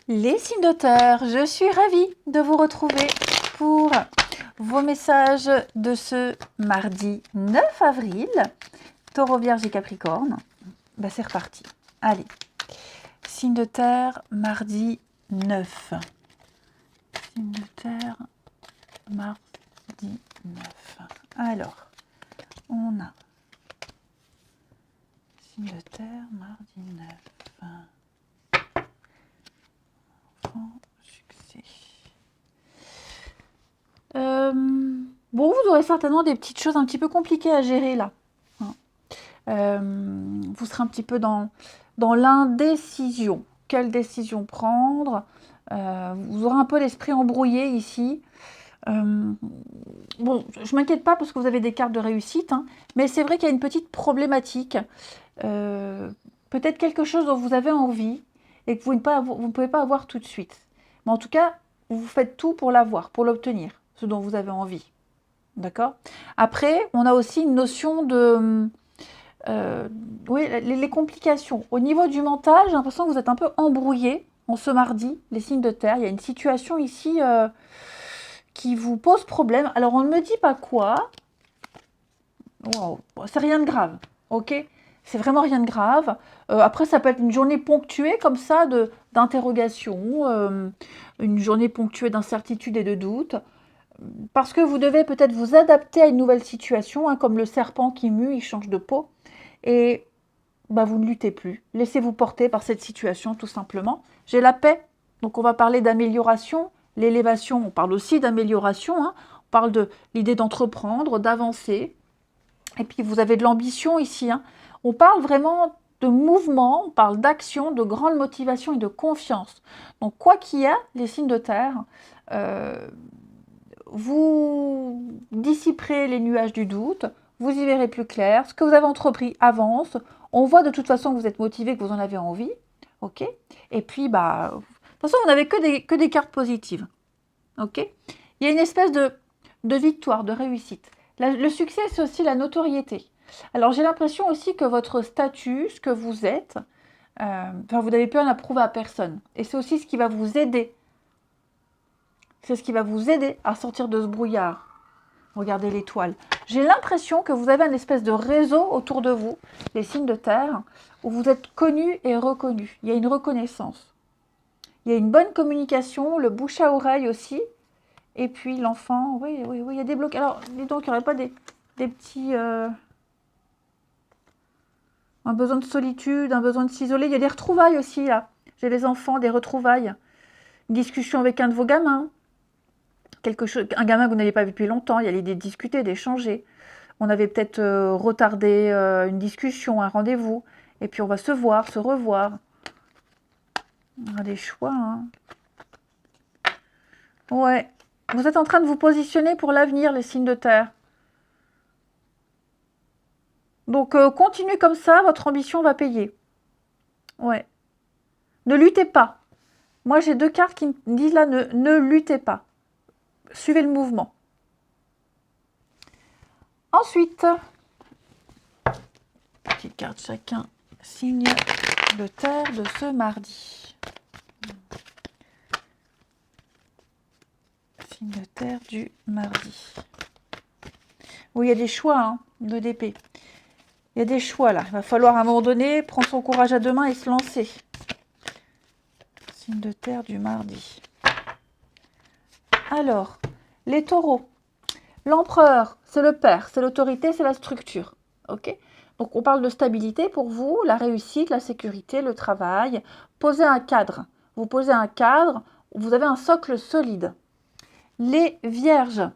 Les signes de terre, je suis ravie de vous retrouver pour vos messages de ce mardi 9 avril. Taureau, Vierge et Capricorne. Ben, c'est reparti. Allez. Signe de terre, mardi 9. Signe de terre, mardi 9. Alors, on a signe de terre, mardi 9. Succès. Bon, vous aurez certainement des petites choses un petit peu compliquées à gérer là. Vous serez un petit peu dans l'indécision. Quelle décision prendre? Vous aurez un peu l'esprit embrouillé ici. Bon, je ne m'inquiète pas parce que vous avez des cartes de réussite, hein, mais c'est vrai qu'il y a une petite problématique. Peut-être quelque chose dont vous avez envie et que vous ne pouvez pas avoir tout de suite. Mais en tout cas, vous faites tout pour l'avoir, pour l'obtenir, ce dont vous avez envie. D'accord? Après, on a aussi une notion de... oui, les complications. Au niveau du mental, j'ai l'impression que vous êtes un peu embrouillé en ce mardi, les signes de terre. Il y a une situation ici qui vous pose problème. Alors, on ne me dit pas quoi. Wow. C'est rien de grave, ok? C'est vraiment rien de grave. Après, ça peut être une journée ponctuée comme ça d'interrogation, une journée ponctuée d'incertitude et de doute. Parce que vous devez peut-être vous adapter à une nouvelle situation, hein, comme le serpent qui mue, il change de peau. Et bah, vous ne luttez plus. Laissez-vous porter par cette situation, tout simplement. J'ai la paix. Donc, on va parler d'amélioration. L'élévation, on parle aussi d'amélioration. Hein. On parle de l'idée d'entreprendre, d'avancer. Et puis, vous avez de l'ambition ici. Hein. On parle vraiment de mouvement, on parle d'action, de grande motivation et de confiance. Donc, quoi qu'il y a, les signes de terre, vous dissiperez les nuages du doute, vous y verrez plus clair, ce que vous avez entrepris avance, on voit de toute façon que vous êtes motivé, que vous en avez envie, ok? Et puis, bah, de toute façon, vous n'avez que des cartes positives, ok? Il y a une espèce de victoire, de réussite. Le succès, c'est aussi la notoriété. Alors, j'ai l'impression aussi que votre statut, ce que vous êtes, vous n'avez plus à approuver à personne. Et c'est aussi ce qui va vous aider. C'est ce qui va vous aider à sortir de ce brouillard. Regardez l'étoile. J'ai l'impression que vous avez un espèce de réseau autour de vous, les signes de terre, où vous êtes connu et reconnu. Il y a une reconnaissance. Il y a une bonne communication, le bouche à oreille aussi. Et puis l'enfant, oui, il y a des blocs. Alors, dis donc, il n'y aurait pas des petits... un besoin de solitude, un besoin de s'isoler. Il y a des retrouvailles aussi, là. J'ai les enfants, des retrouvailles. Une discussion avec un de vos gamins. Un gamin que vous n'avez pas vu depuis longtemps, il y a l'idée de discuter, d'échanger. On avait peut-être retardé une discussion, un rendez-vous, et puis on va se voir, se revoir. On a des choix, hein. Ouais. Vous êtes en train de vous positionner pour l'avenir, les signes de terre. Donc, continuez comme ça, votre ambition va payer. Ouais. Ne luttez pas. Moi, j'ai deux cartes qui me disent là, ne luttez pas. Suivez le mouvement. Ensuite, petite carte chacun, signe de terre de ce mardi. Signe de terre du mardi. Oui, il y a des choix hein, de l'épée. Il y a des choix là. Il va falloir à un moment donné prendre son courage à deux mains et se lancer. Signe de terre du mardi. Alors, les taureaux. L'empereur, c'est le père, c'est l'autorité, c'est la structure. Ok? Donc, on parle de stabilité pour vous, la réussite, la sécurité, le travail. Posez un cadre. Vous posez un cadre, vous avez un socle solide. Les vierges.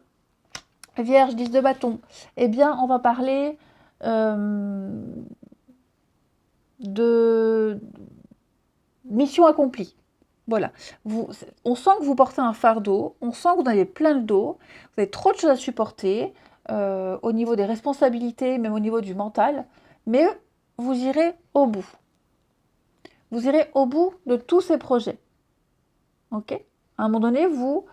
Vierge, 10 de bâton. Eh bien, on va parler de mission accomplie. Voilà. On sent que vous portez un fardeau, on sent que vous en avez plein le dos, vous avez trop de choses à supporter au niveau des responsabilités, même au niveau du mental, mais vous irez au bout. Vous irez au bout de tous ces projets. Ok? À un moment donné, vous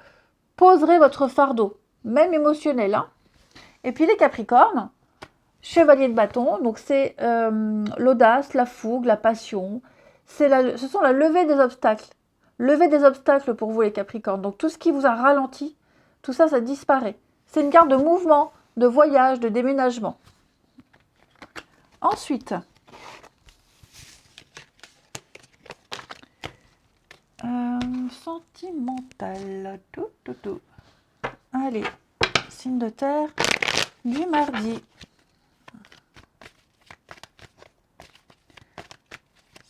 poserez votre fardeau, même émotionnel. Hein. Et puis les Capricornes, chevalier de bâton, donc c'est l'audace, la fougue, la passion. Ce sont la levée des obstacles. lever des obstacles pour vous les Capricornes. Donc tout ce qui vous a ralenti, tout ça, ça disparaît. C'est une carte de mouvement, de voyage, de déménagement. Ensuite, sentimental. Tout. Allez, signe de terre du mardi.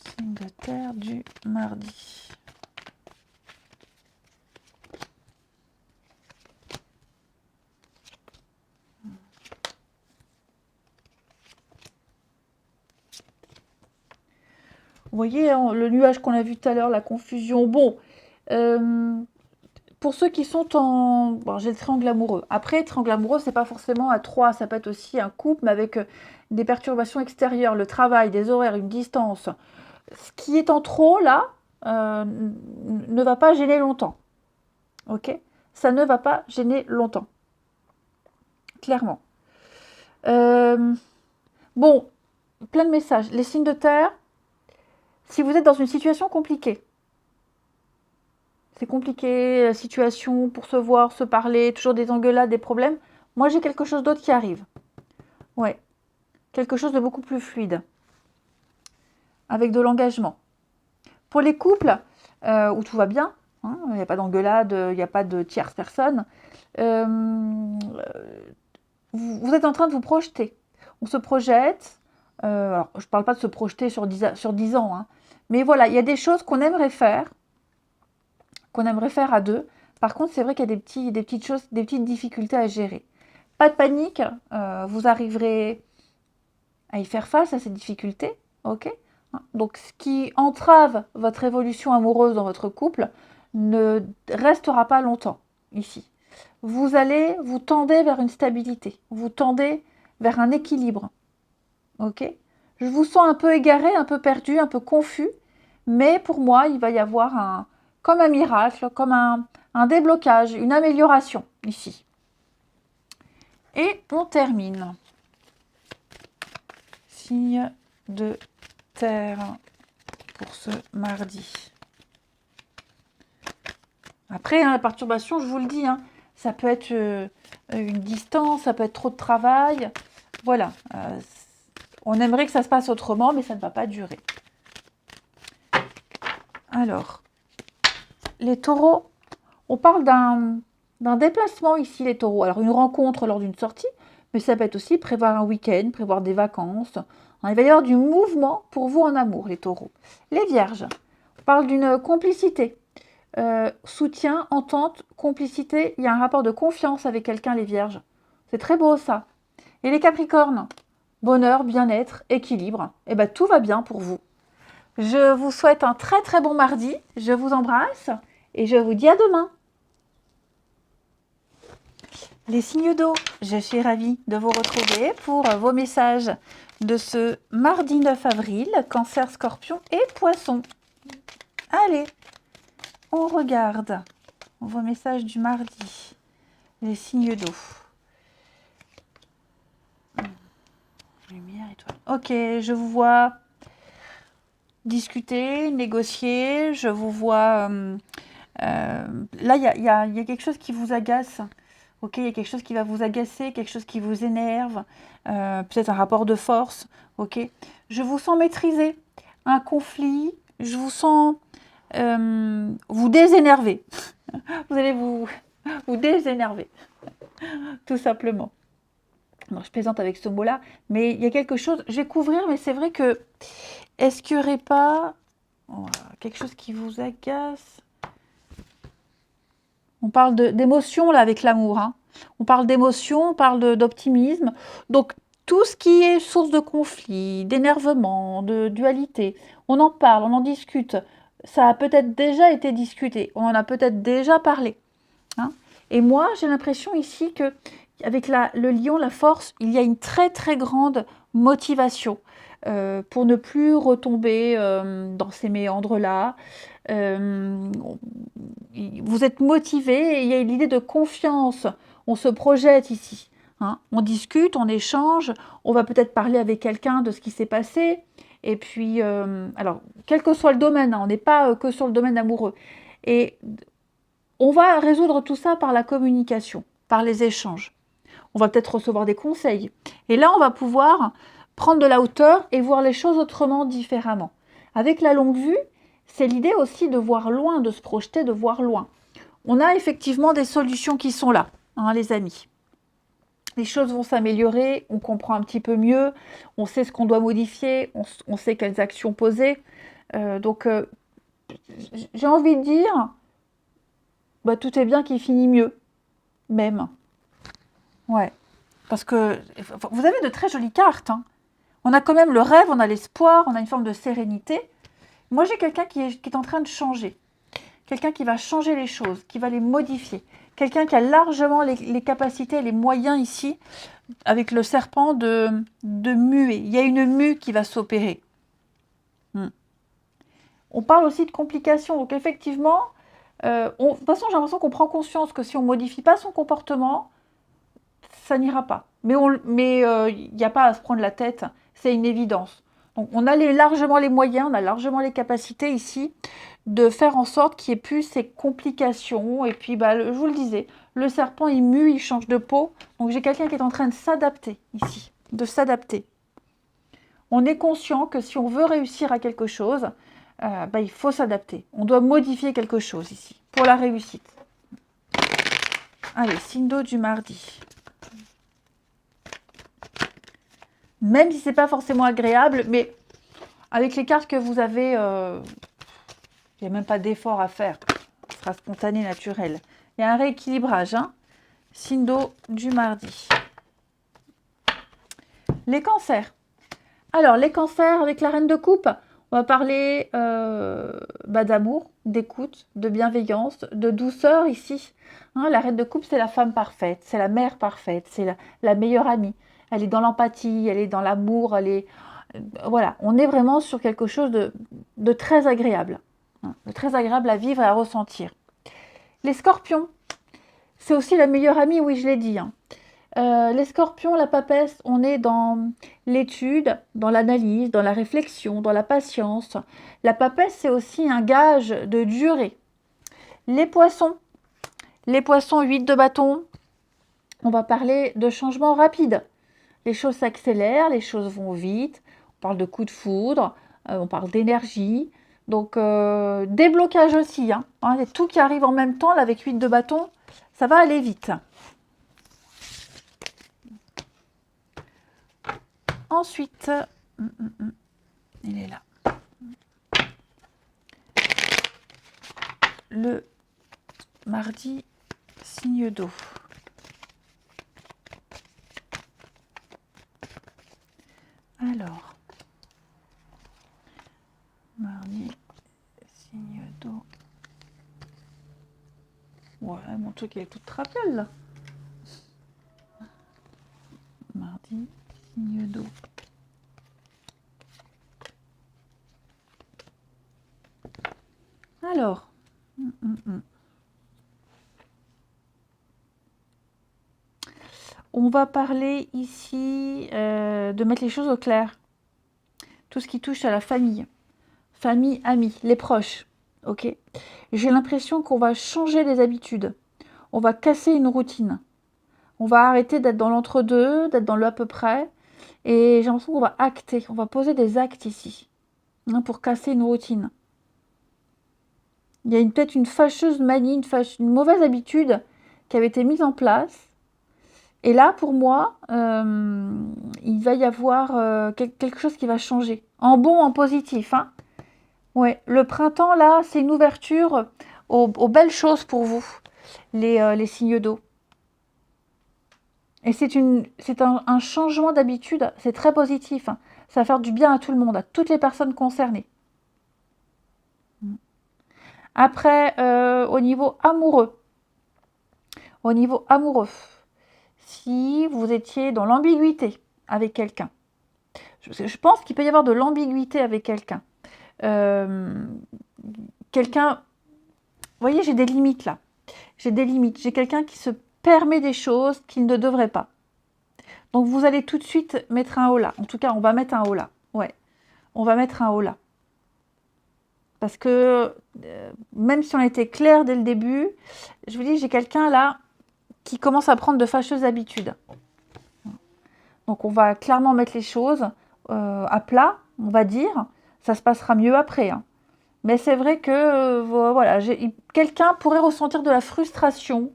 Signe de terre du mardi. Vous voyez, hein, le nuage qu'on a vu tout à l'heure, la confusion. Bon, pour ceux qui sont en... Bon, j'ai le triangle amoureux. Après, triangle amoureux, c'est pas forcément à 3, ça peut être aussi un couple, mais avec des perturbations extérieures, le travail, des horaires, une distance. Ce qui est en trop, là, ne va pas gêner longtemps. Ok? Ça ne va pas gêner longtemps. Clairement. Bon, plein de messages. Les signes de terre, si vous êtes dans une situation compliquée, c'est compliqué, la situation pour se voir, se parler, toujours des engueulades, des problèmes. Moi, j'ai quelque chose d'autre qui arrive. Ouais, quelque chose de beaucoup plus fluide, avec de l'engagement. Pour les couples où tout va bien, hein, il n'y a pas d'engueulade, il n'y a pas de tierce personne, vous êtes en train de vous projeter. On se projette. Alors, je ne parle pas de se projeter sur 10 ans, hein, mais voilà, il y a des choses qu'on aimerait faire à deux. Par contre, c'est vrai qu'il y a des petites choses, des petites difficultés à gérer. Pas de panique, vous arriverez à y faire face à ces difficultés, ok? Donc, ce qui entrave votre évolution amoureuse dans votre couple ne restera pas longtemps ici. Vous tendez vers une stabilité, vous tendez vers un équilibre, ok? Je vous sens un peu égaré, un peu perdu, un peu confus, mais pour moi, il va y avoir comme un miracle, comme un déblocage, une amélioration ici. Et on termine. Signe de terre pour ce mardi. Après, hein, la perturbation, je vous le dis, hein, ça peut être une distance, ça peut être trop de travail. Voilà. On aimerait que ça se passe autrement, mais ça ne va pas durer. Alors, les taureaux, on parle d'un déplacement ici, les taureaux. Alors, une rencontre lors d'une sortie, mais ça peut être aussi prévoir un week-end, prévoir des vacances. Il va y avoir du mouvement pour vous en amour, les taureaux. Les vierges, on parle d'une complicité. Soutien, entente, complicité. Il y a un rapport de confiance avec quelqu'un, les vierges. C'est très beau, ça. Et les capricornes, bonheur, bien-être, équilibre. Eh bien, tout va bien pour vous. Je vous souhaite un très très bon mardi. Je vous embrasse et je vous dis à demain. Les signes d'eau, je suis ravie de vous retrouver pour vos messages de ce mardi 9 avril, Cancer, Scorpion et Poisson. Allez, on regarde vos messages du mardi. Les signes d'eau. Lumière, étoile. Ok, je vous vois discuter, négocier. Je vous vois... là, il y a quelque chose qui vous agace. Ok, il y a quelque chose qui va vous agacer, quelque chose qui vous énerve. Peut-être un rapport de force. Ok, je vous sens maîtriser un conflit. Je vous sens vous désénerver. Vous allez vous désénerver, tout simplement. Bon, je plaisante avec ce mot-là, mais il y a quelque chose, je vais couvrir, mais c'est vrai que, est-ce qu'il n'y aurait pas quelque chose qui vous agace? On parle d'émotion, là, avec l'amour. Hein. On parle d'émotion, on parle d'optimisme. Donc, tout ce qui est source de conflit, d'énervement, de dualité, on en parle, on en discute. Ça a peut-être déjà été discuté, on en a peut-être déjà parlé. Hein. Et moi, j'ai l'impression ici que avec le lion, la force, il y a une très très grande motivation pour ne plus retomber dans ces méandres-là. Vous êtes motivé et il y a l'idée de confiance. On se projette ici. Hein. On discute, on échange, on va peut-être parler avec quelqu'un de ce qui s'est passé. Et puis, alors, quel que soit le domaine, hein, on n'est pas que sur le domaine amoureux. Et on va résoudre tout ça par la communication, par les échanges. On va peut-être recevoir des conseils. Et là, on va pouvoir prendre de la hauteur et voir les choses autrement, différemment. Avec la longue vue, c'est l'idée aussi de voir loin, de se projeter, de voir loin. On a effectivement des solutions qui sont là, hein, les amis. Les choses vont s'améliorer, on comprend un petit peu mieux, on sait ce qu'on doit modifier, on sait quelles actions poser. Donc, j'ai envie de dire, bah, tout est bien qui finit mieux, même. Ouais, parce que vous avez de très jolies cartes, hein. On a quand même le rêve, on a l'espoir, on a une forme de sérénité. Moi, j'ai quelqu'un qui est en train de changer. Quelqu'un qui va changer les choses, qui va les modifier. Quelqu'un qui a largement les capacités, les moyens ici, avec le serpent, de muer. Il y a une mue qui va s'opérer. On parle aussi de complications. Donc effectivement, de toute façon, j'ai l'impression qu'on prend conscience que si on ne modifie pas son comportement, ça n'ira pas. Mais il n'y a pas à se prendre la tête, c'est une évidence. Donc on a largement les moyens, on a largement les capacités ici de faire en sorte qu'il n'y ait plus ces complications. Et puis, bah, je vous le disais, le serpent, il mue, il change de peau. Donc j'ai quelqu'un qui est en train de s'adapter ici, de s'adapter. On est conscient que si on veut réussir à quelque chose, bah, il faut s'adapter. On doit modifier quelque chose ici, pour la réussite. Allez, signe d'eau du mardi. Même si ce n'est pas forcément agréable, mais avec les cartes que vous avez, il n'y a même pas d'effort à faire. Ce sera spontané, naturel. Il y a un rééquilibrage. Hein. Signe d'eau du mardi. Les cancers. Alors, les cancers avec la reine de coupe, on va parler d'amour, d'écoute, de bienveillance, de douceur ici. Hein, la reine de coupe, c'est la femme parfaite, c'est la mère parfaite, c'est la meilleure amie. Elle est dans l'empathie, elle est dans l'amour, elle est... voilà, on est vraiment sur quelque chose de très agréable. Hein, de très agréable à vivre et à ressentir. Les scorpions, c'est aussi la meilleure amie, oui, je l'ai dit. Hein. Les scorpions, la papesse, on est dans l'étude, dans l'analyse, dans la réflexion, dans la patience. La papesse, c'est aussi un gage de durée. Les poissons, 8 de bâton, on va parler de changements rapides. Les choses s'accélèrent, les choses vont vite. On parle de coup de foudre, on parle d'énergie. Donc, déblocage aussi. Hein. Il y a tout qui arrive en même temps, là, avec 8 de bâton, ça va aller vite. Ensuite, il est là. Le mardi, signe d'eau. Alors, mardi, signe d'eau. Ouais, mon truc il est tout trapèle là. Mardi, signe d'eau. Alors, on va parler ici de mettre les choses au clair. Tout ce qui touche à la famille, amis, les proches. Ok. J'ai l'impression qu'on va changer les habitudes. On va casser une routine. On va arrêter d'être dans l'entre-deux, d'être dans le à peu près. Et j'ai l'impression qu'on va acter. On va poser des actes ici. Hein, pour casser une routine. Il y a peut-être une fâcheuse manie, une mauvaise habitude qui avait été mise en place. Et là, pour moi, il va y avoir quelque chose qui va changer. En bon, en positif. Hein. Ouais, le printemps, là, c'est une ouverture aux belles choses pour vous, les signes d'eau. Et c'est un changement d'habitude, c'est très positif. Hein. Ça va faire du bien à tout le monde, à toutes les personnes concernées. Après, au niveau amoureux, si vous étiez dans l'ambiguïté avec quelqu'un, je pense qu'il peut y avoir de l'ambiguïté avec quelqu'un. Quelqu'un, vous voyez, j'ai des limites là. J'ai des limites. J'ai quelqu'un qui se permet des choses qu'il ne devrait pas. Donc vous allez tout de suite mettre un haut là. En tout cas, on va mettre un haut là. Ouais. on va mettre un haut là. Parce que même si on était clair dès le début, je vous dis, j'ai quelqu'un là qui commence à prendre de fâcheuses habitudes. Donc on va clairement mettre les choses à plat, on va dire. Ça se passera mieux après. Hein. Mais c'est vrai que voilà, quelqu'un pourrait ressentir de la frustration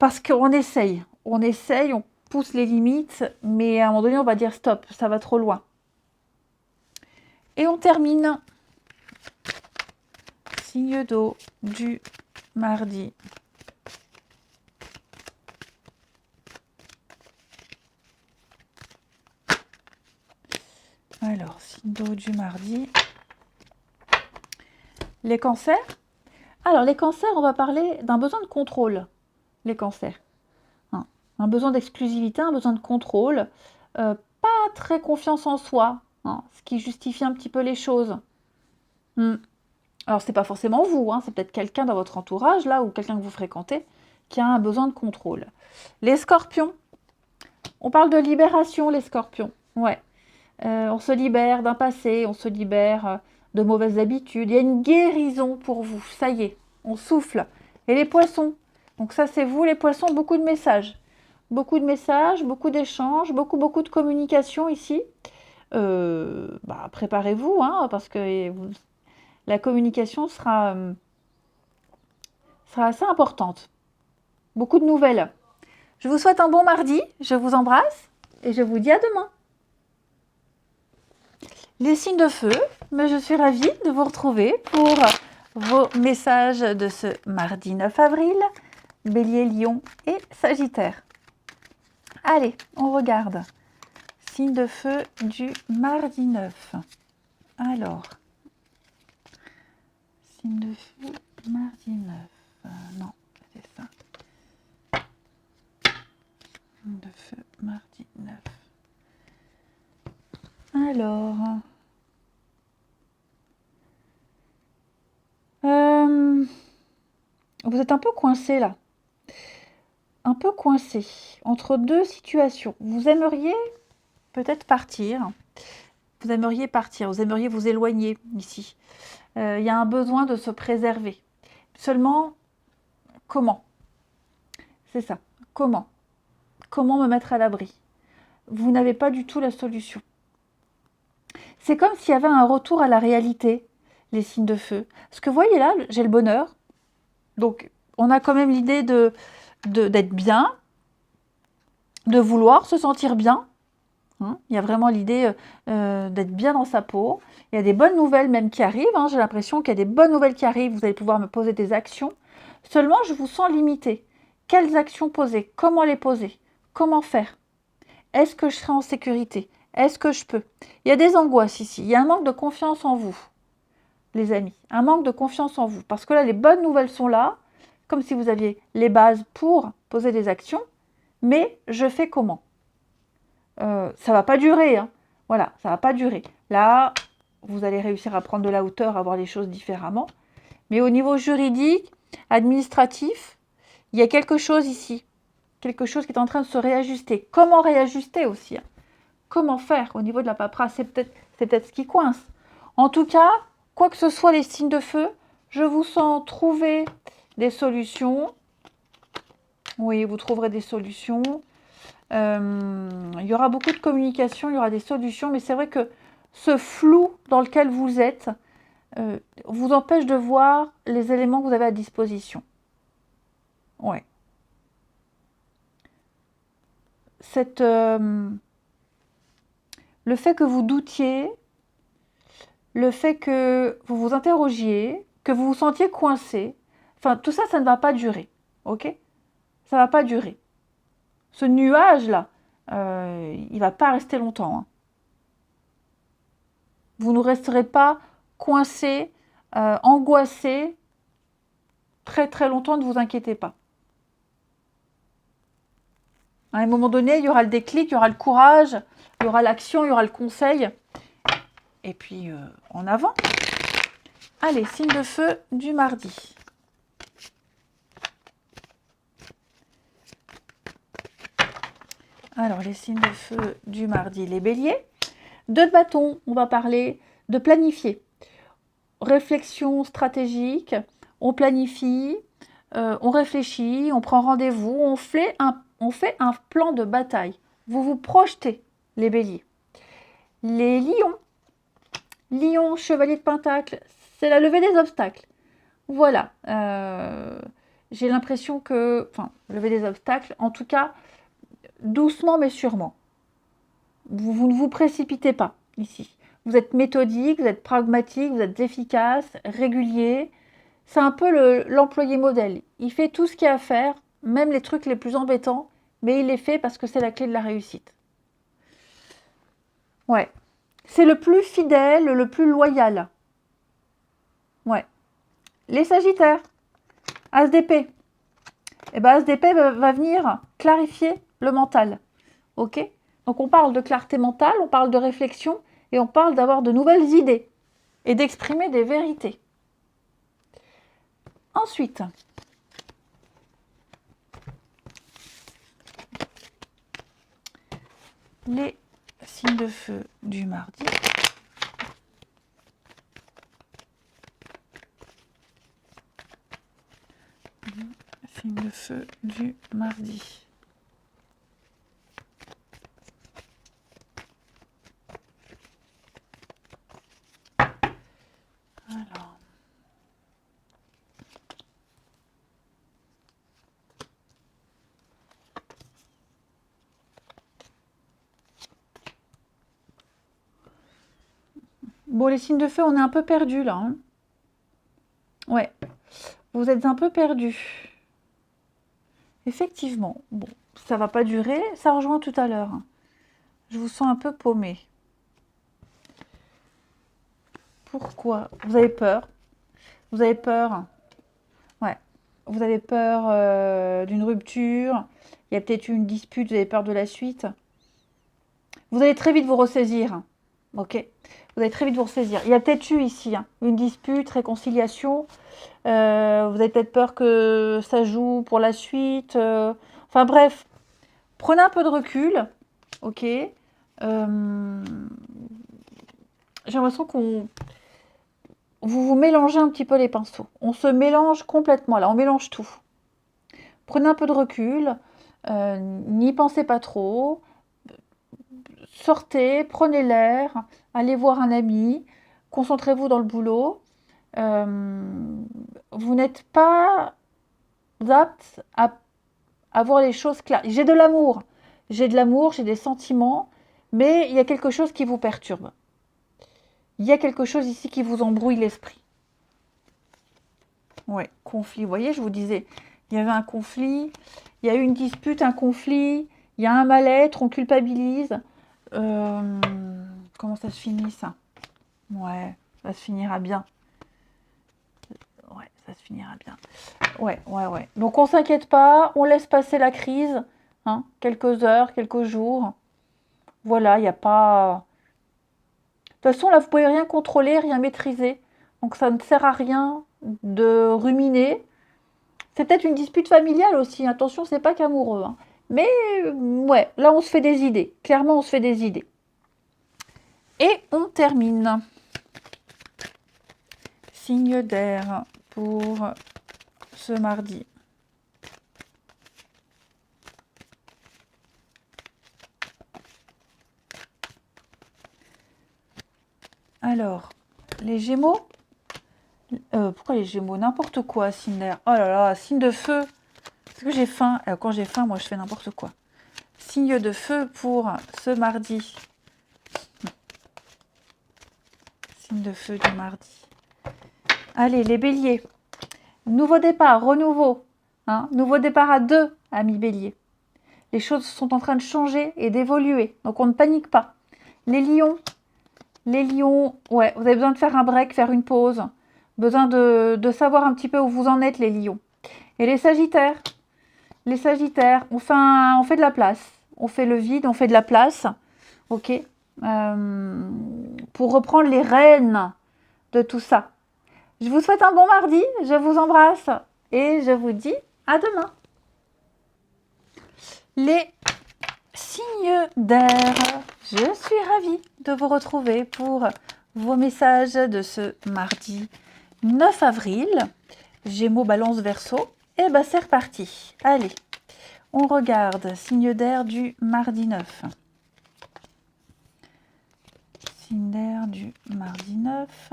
parce qu'on essaye. On essaye, on pousse les limites, mais à un moment donné, on va dire stop, ça va trop loin. Et on termine. Signe d'eau du mardi. Alors, signe d'eau du mardi. Les cancers. Alors, les cancers, on va parler d'un besoin de contrôle. Les cancers. Hein. Un besoin d'exclusivité, un besoin de contrôle. Pas très confiance en soi. Hein, ce qui justifie un petit peu les choses. Alors, c'est pas forcément vous, hein, c'est peut-être quelqu'un dans votre entourage, là, ou quelqu'un que vous fréquentez, qui a un besoin de contrôle. Les scorpions. On parle de libération, les scorpions. Ouais. On se libère d'un passé, on se libère de mauvaises habitudes. Il y a une guérison pour vous, ça y est, on souffle. Et les poissons. Donc ça, c'est vous, les poissons, beaucoup de messages. Beaucoup de messages, beaucoup d'échanges, beaucoup de communication ici. Préparez-vous, hein, parce que la communication sera assez importante. Beaucoup de nouvelles. Je vous souhaite un bon mardi, je vous embrasse et je vous dis à demain. Les signes de feu, mais je suis ravie de vous retrouver pour vos messages de ce mardi 9 avril, Bélier, Lion et Sagittaire. Allez, on regarde. Signe de feu du mardi 9. Alors, signe de feu, mardi 9. Non, c'est ça. Signe de feu, mardi 9. Alors, vous êtes un peu coincé là. Un peu coincé entre deux situations. Vous aimeriez peut-être partir. Vous aimeriez partir. Vous aimeriez vous éloigner ici. Il y a un besoin de se préserver. Seulement, comment? C'est ça. Comment? Comment me mettre à l'abri? Vous n'avez pas du tout la solution. C'est comme s'il y avait un retour à la réalité, les signes de feu. Parce que vous voyez là, j'ai le bonheur. Donc, on a quand même l'idée d'être bien, de vouloir se sentir bien. Hein, il y a vraiment l'idée d'être bien dans sa peau. Il y a des bonnes nouvelles même qui arrivent. Hein, j'ai l'impression qu'il y a des bonnes nouvelles qui arrivent. Vous allez pouvoir me poser des actions. Seulement, je vous sens limité. Quelles actions poser? Comment les poser? Comment faire? Est-ce que je serai en sécurité? Est-ce que je peux? Il y a des angoisses ici. Il y a un manque de confiance en vous, les amis. Un manque de confiance en vous. Parce que là, les bonnes nouvelles sont là. Comme si vous aviez les bases pour poser des actions. Mais je fais comment? Ça va pas durer. Hein. Voilà, ça va pas durer. Là, vous allez réussir à prendre de la hauteur, à voir les choses différemment. Mais au niveau juridique, administratif, il y a quelque chose ici. Quelque chose qui est en train de se réajuster. Comment réajuster aussi? Hein? Comment faire au niveau de la paperasse? C'est peut-être ce qui coince. En tout cas, quoi que ce soit les signes de feu, je vous sens trouver des solutions. Oui, vous trouverez des solutions. Il y aura beaucoup de communication, il y aura des solutions, mais c'est vrai que ce flou dans lequel vous êtes vous empêche de voir les éléments que vous avez à disposition. Ouais. Le fait que vous doutiez, le fait que vous vous interrogiez, que vous vous sentiez coincé, enfin tout ça, ça ne va pas durer, ok? Ça ne va pas durer. Ce nuage-là, il ne va pas rester longtemps. Hein. Vous ne resterez pas coincé, angoissé, très très longtemps, ne vous inquiétez pas. À un moment donné, il y aura le déclic, il y aura le courage, il y aura l'action, il y aura le conseil. Et puis, en avant. Allez, signe de feu du mardi. Alors, les signes de feu du mardi, les béliers. 2 de bâton, on va parler de planifier. Réflexion stratégique, on planifie, on réfléchit, on prend rendez-vous, on fait un plan de bataille. Vous vous projetez, les béliers. Les lions, lion, chevalier de pentacle, c'est la levée des obstacles. Voilà, j'ai l'impression que, enfin, lever des obstacles, en tout cas, doucement mais sûrement. Vous ne vous précipitez pas ici. Vous êtes méthodique, vous êtes pragmatique, vous êtes efficace, régulier. C'est un peu l'employé modèle. Il fait tout ce qu'il y a à faire, même les trucs les plus embêtants, mais il les fait parce que c'est la clé de la réussite. Ouais. C'est le plus fidèle, le plus loyal. Ouais. Les Sagittaires, As d'épée. Et bien As d'épée va venir clarifier le mental. Ok? Donc on parle de clarté mentale, on parle de réflexion et on parle d'avoir de nouvelles idées et d'exprimer des vérités. Ensuite, les signes de feu du mardi. Signes de feu du mardi. Alors. Bon, les signes de feu, on est un peu perdus là. Hein. Ouais, vous êtes un peu perdus. Effectivement, bon, ça va pas durer, ça rejoint tout à l'heure. Je vous sens un peu paumé. Pourquoi? Vous avez peur. Vous avez peur. Ouais. Vous avez peur d'une rupture. Il y a peut-être eu une dispute, vous avez peur de la suite. Vous allez très vite vous ressaisir. Ok? Vous allez très vite vous ressaisir. Il y a peut-être eu ici une dispute, réconciliation. Vous avez peut-être peur que ça joue pour la suite. Enfin bref, prenez un peu de recul. Ok? J'ai l'impression qu'on... Vous mélangez un petit peu les pinceaux. On se mélange complètement là, on mélange tout. Prenez un peu de recul, n'y pensez pas trop, sortez, prenez l'air, allez voir un ami, concentrez-vous dans le boulot. Vous n'êtes pas apte à voir les choses claires. J'ai de l'amour, j'ai des sentiments, mais il y a quelque chose qui vous perturbe. Il y a quelque chose ici qui vous embrouille l'esprit. Ouais, conflit. Vous voyez, je vous disais, il y avait un conflit, il y a eu une dispute, un conflit, il y a un mal-être, on culpabilise. Comment ça se finit, ça? Ouais, ça se finira bien. Ouais, ça se finira bien. Ouais. Donc, on ne s'inquiète pas, on laisse passer la crise. Hein, quelques heures, quelques jours. Voilà, il n'y a pas... De toute façon, là, vous ne pouvez rien contrôler, rien maîtriser. Donc, ça ne sert à rien de ruminer. C'est peut-être une dispute familiale aussi. Attention, c'est pas qu'amoureux. Hein. Mais, ouais, là, on se fait des idées. Clairement, on se fait des idées. Et on termine. Signe d'air pour ce mardi. Alors, les Gémeaux. Pourquoi les Gémeaux? N'importe quoi, signe d'air. Oh là là, signe de feu. Est-ce que j'ai faim? Alors, quand j'ai faim, moi, je fais n'importe quoi. Signe de feu pour ce mardi. Signe de feu du mardi. Allez, les béliers. Nouveau départ, renouveau. Hein, nouveau départ à 2, amis béliers. Les choses sont en train de changer et d'évoluer. Donc, on ne panique pas. Les lions, ouais, vous avez besoin de faire un break, faire une pause. Besoin de savoir un petit peu où vous en êtes, les lions. Et les sagittaires, on fait de la place. On fait le vide, on fait de la place. Ok, pour reprendre les rênes de tout ça. Je vous souhaite un bon mardi, je vous embrasse et je vous dis à demain. Les Signe d'air, je suis ravie de vous retrouver pour vos messages de ce mardi 9 avril. Gémeaux, Balance, Verseau. Et ben c'est reparti. Allez, on regarde signe d'air du mardi 9. Signe d'air du mardi 9.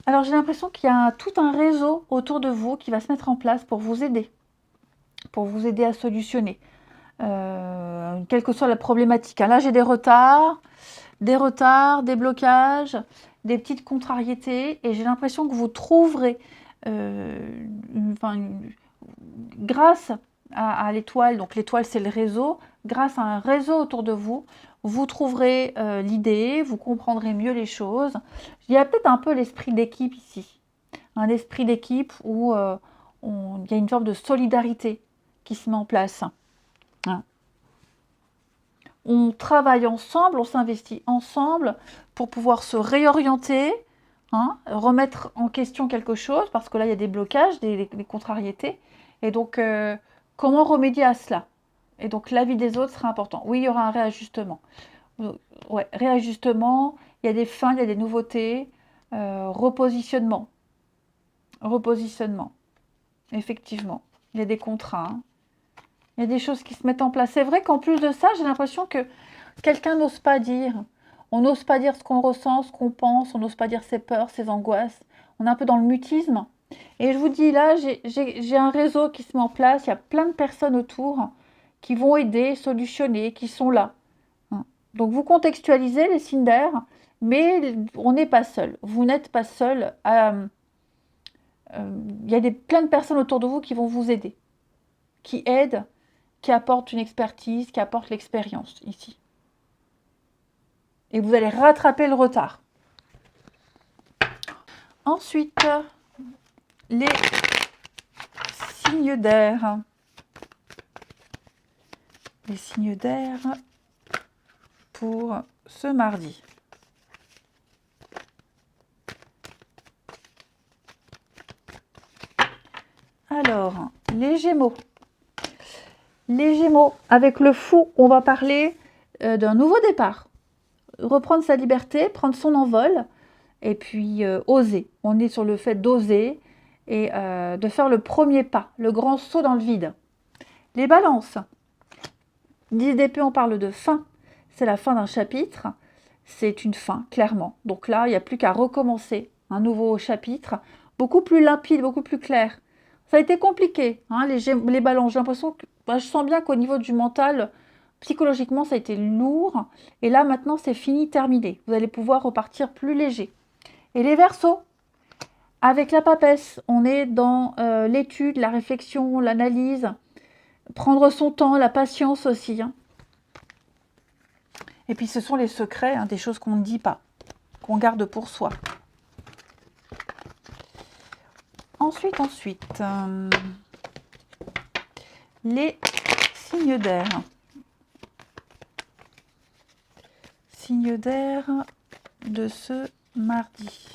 Alors j'ai l'impression qu'il y a tout un réseau autour de vous qui va se mettre en place pour vous aider à solutionner, quelle que soit la problématique. Là j'ai des retards, des blocages, des petites contrariétés, et j'ai l'impression que vous trouverez, grâce à l'étoile, donc l'étoile c'est le réseau, grâce à un réseau autour de vous, vous trouverez l'idée, vous comprendrez mieux les choses. Il y a peut-être un peu l'esprit d'équipe ici, un esprit d'équipe où il y a une forme de solidarité qui se met en place. Hein. On travaille ensemble, on s'investit ensemble pour pouvoir se réorienter, hein, remettre en question quelque chose, parce que là il y a des blocages, des contrariétés, et donc comment remédier à cela? Et donc l'avis des autres sera important. Oui, il y aura un réajustement. Ouais, réajustement, il y a des fins, il y a des nouveautés, repositionnement, effectivement, il y a des contrats, hein. Il y a des choses qui se mettent en place. C'est vrai qu'en plus de ça, j'ai l'impression que quelqu'un n'ose pas dire. On n'ose pas dire ce qu'on ressent, ce qu'on pense, on n'ose pas dire ses peurs, ses angoisses. On est un peu dans le mutisme. Et je vous dis, là, j'ai un réseau qui se met en place. Il y a plein de personnes autour qui vont aider, solutionner, qui sont là. Donc, vous contextualisez les signes d'air, mais on n'est pas seul. Vous n'êtes pas seul. Il y a plein de personnes autour de vous qui vont vous aider, qui aident, qui apportent une expertise, qui apportent l'expérience ici. Et vous allez rattraper le retard. Ensuite, les signes d'air. Les signes d'air pour ce mardi. Alors, les Gémeaux. Les Gémeaux, avec le fou, on va parler d'un nouveau départ. Reprendre sa liberté, prendre son envol, et puis oser. On est sur le fait d'oser et de faire le premier pas, le grand saut dans le vide. Les Balances. 10 d'épée, on parle de fin. C'est la fin d'un chapitre. C'est une fin, clairement. Donc là, il n'y a plus qu'à recommencer un nouveau chapitre, beaucoup plus limpide, beaucoup plus clair. Ça a été compliqué, hein, les Balances. J'ai l'impression que je sens bien qu'au niveau du mental, psychologiquement, ça a été lourd. Et là, maintenant, c'est fini, terminé. Vous allez pouvoir repartir plus léger. Et les Verseaux, avec la papesse, on est dans l'étude, la réflexion, l'analyse, prendre son temps, la patience aussi. Hein. Et puis, ce sont les secrets, hein, des choses qu'on ne dit pas, qu'on garde pour soi. Ensuite, les signes d'air. Signes d'air de ce mardi.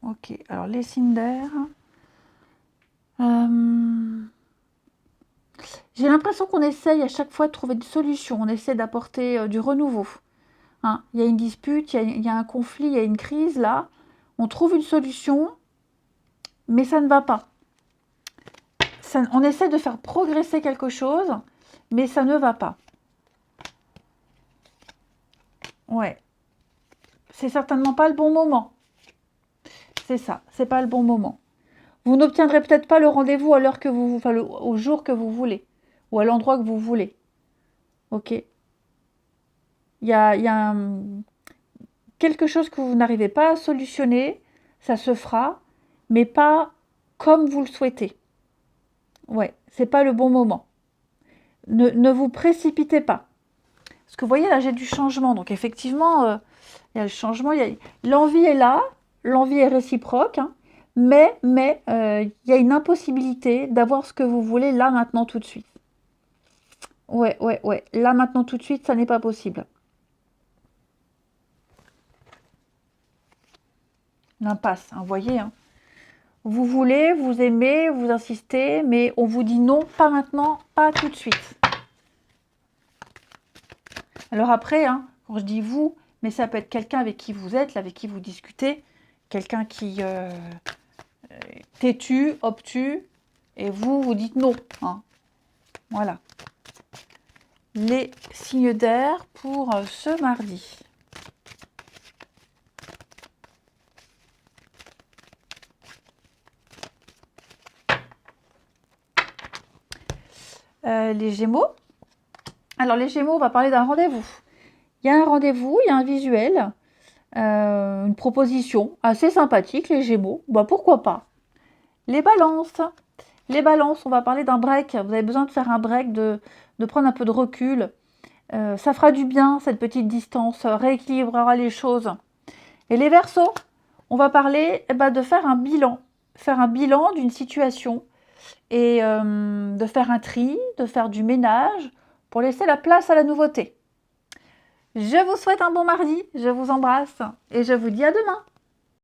Ok, alors les signes d'air. J'ai l'impression qu'on essaye à chaque fois de trouver des solutions. On essaie d'apporter du renouveau. Hein, il y a une dispute, il y a un conflit, il y a une crise là. On trouve une solution, mais ça ne va pas. On essaie de faire progresser quelque chose, mais ça ne va pas. Ouais. C'est certainement pas le bon moment. C'est ça, c'est pas le bon moment. Vous n'obtiendrez peut-être pas le rendez-vous à l'heure que vous, enfin, au jour que vous voulez, ou à l'endroit que vous voulez. Ok. Il y a quelque chose que vous n'arrivez pas à solutionner, ça se fera, mais pas comme vous le souhaitez. Ouais, c'est pas le bon moment. Ne vous précipitez pas. Parce que vous voyez, là, j'ai du changement. Donc, effectivement, il y a le changement. L'envie est là. L'envie est réciproque. Hein, mais il y a une impossibilité d'avoir ce que vous voulez là, maintenant, tout de suite. Ouais, ouais, ouais. Là, maintenant, tout de suite, ça n'est pas possible. L'impasse, hein, vous voyez, hein. Vous voulez, vous aimez, vous insistez, mais on vous dit non, pas maintenant, pas tout de suite. Alors après, hein, quand je dis vous, mais ça peut être quelqu'un avec qui vous êtes, avec qui vous discutez, quelqu'un qui têtu, obtus, et vous dites non, hein. Voilà. Les signes d'air pour ce mardi. Les Gémeaux. Alors les Gémeaux, on va parler d'un rendez-vous. Il y a un rendez-vous, il y a un visuel, une proposition assez sympathique, les Gémeaux. Bah, pourquoi pas. Les Balances. Les Balances, on va parler d'un break. Vous avez besoin de faire un break, de prendre un peu de recul. Ça fera du bien, cette petite distance, rééquilibrera les choses. Et les Verseaux, on va parler de faire un bilan. Faire un bilan d'une situation et de faire un tri, de faire du ménage pour laisser la place à la nouveauté. Je vous souhaite un bon mardi, je vous embrasse et je vous dis à demain.